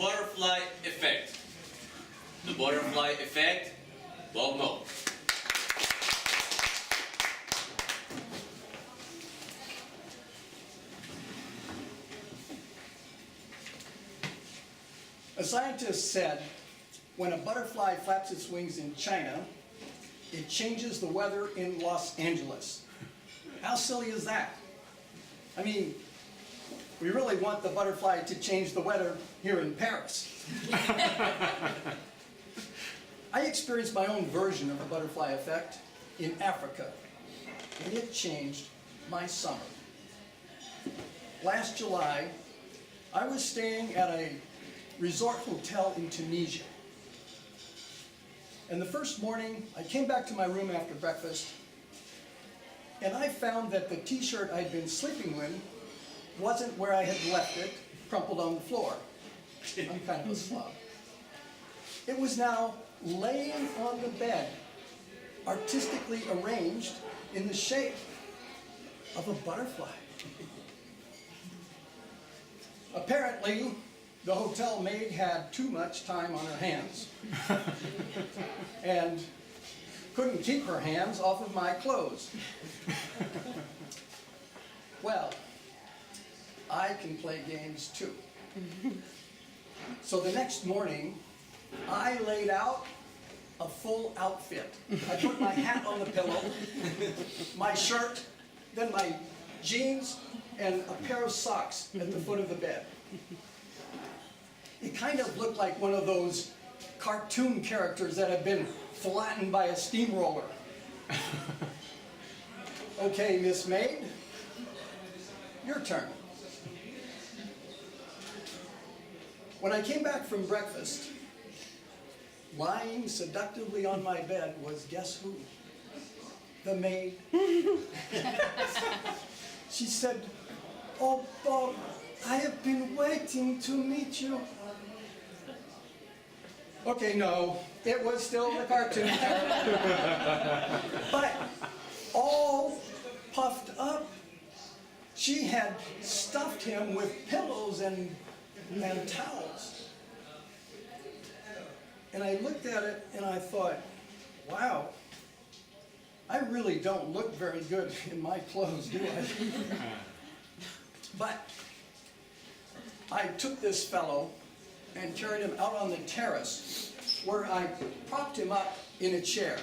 butterfly effect. The butterfly effect, Bob Mohl. A scientist said, when a butterfly flaps its wings in China, it changes the weather in Los Angeles. How silly is that? I mean, we really want the butterfly to change the weather here in Paris. I experienced my own version of the butterfly effect in Africa, and it changed my summer. Last July, I was staying at a resort hotel in Tunisia. And the first morning, I came back to my room after breakfast, and I found that the t-shirt I'd been sleeping in wasn't where I had left it, crumpled on the floor. I'm kind of a slob. It was now laying on the bed, artistically arranged in the shape of a butterfly. Apparently, the hotel maid had too much time on her hands and couldn't keep her hands off of my clothes. Well, I can play games too. So the next morning, I laid out a full outfit. I put my hat on the pillow, my shirt, then my jeans, and a pair of socks at the foot of the bed. It kind of looked like one of those cartoon characters that have been flattened by a steamroller. Okay, Miss Maid, your turn. When I came back from breakfast, lying seductively on my bed was guess who? The maid. She said, "Oh, Bob, I have been waiting to meet you." Okay, no, it was still the cartoon character. But all puffed up. She had stuffed him with pillows and towels. And I looked at it and I thought, wow, I really don't look very good in my clothes, do I? But I took this fellow and carried him out on the terrace where I propped him up in a chair.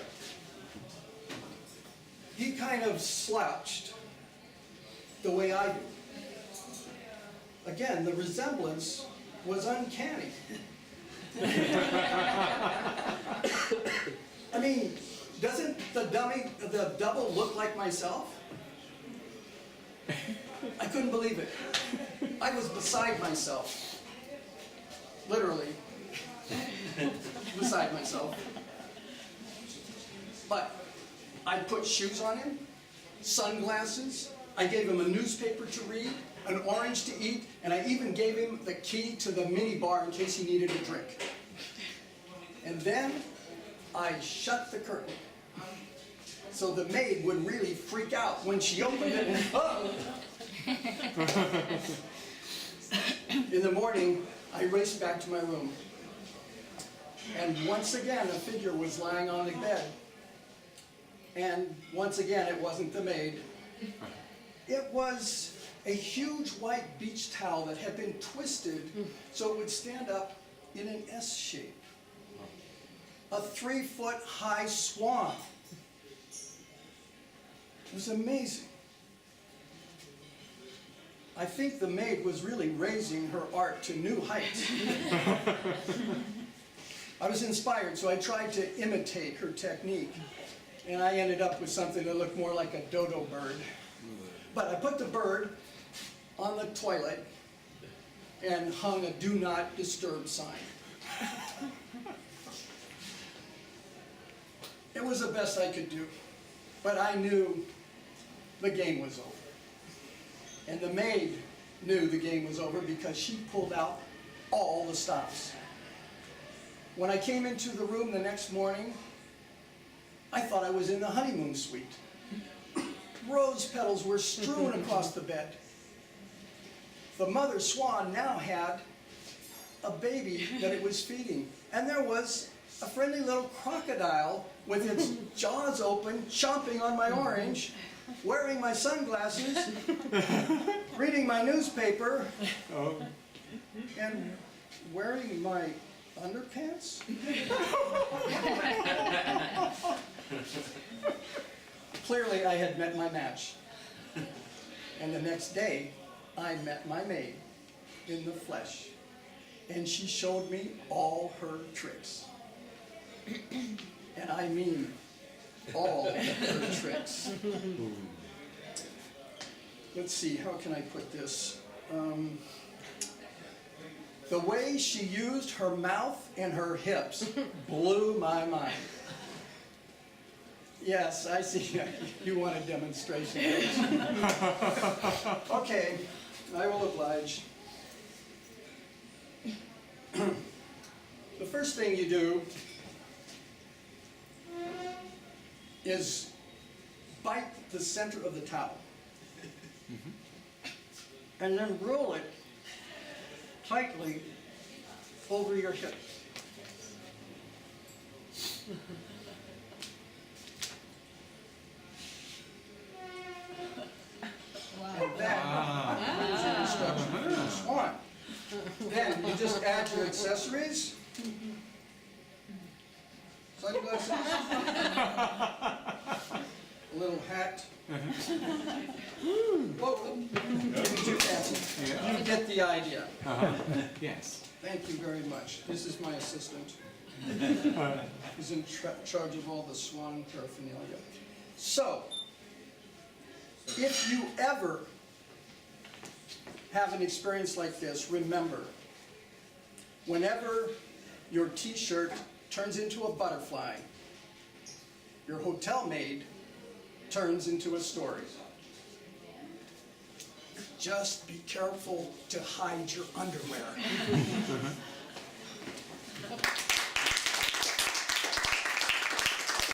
He kind of slouched the way I do. Again, the resemblance was uncanny. I mean, doesn't the double look like myself? I couldn't believe it. I was beside myself. Literally, beside myself. But I put shoes on him, sunglasses, I gave him a newspaper to read, an orange to eat, and I even gave him the key to the mini bar in case he needed a drink. And then I shut the curtain so the maid would really freak out when she opened it and, oh! In the morning, I raced back to my room. And once again, a figure was lying on the bed. And once again, it wasn't the maid. It was a huge white beach towel that had been twisted so it would stand up in an S shape. A 3-foot-high swan. It was amazing. I think the maid was really raising her art to new heights. I was inspired, so I tried to imitate her technique. And I ended up with something that looked more like a dodo bird. But I put the bird on the toilet and hung a do not disturb sign. It was the best I could do, but I knew the game was over. And the maid knew the game was over because she pulled out all the stops. When I came into the room the next morning, I thought I was in the honeymoon suite. Rose petals were strewn across the bed. The mother swan now had a baby that it was feeding. And there was a friendly little crocodile with its jaws open, chomping on my orange, wearing my sunglasses, reading my newspaper, and wearing my underpants? Clearly, I had met my match. And the next day, I met my maid in the flesh. And she showed me all her tricks. And I mean all her tricks. Let's see, how can I put this? The way she used her mouth and her hips blew my mind. Yes, I see. You want a demonstration. Okay, I will oblige. The first thing you do is bite the center of the towel. And then roll it tightly over your hips. And then, here's your instruction for this one. Then you just add your accessories. Sunglasses. A little hat. Whoa, maybe too fancy. You get the idea. Yes. Thank you very much. This is my assistant. He's in charge of all the swan paraphernalia. So, if you ever have an experience like this, remember, whenever your t-shirt turns into a butterfly, your hotel maid turns into a story. Just be careful to hide your underwear.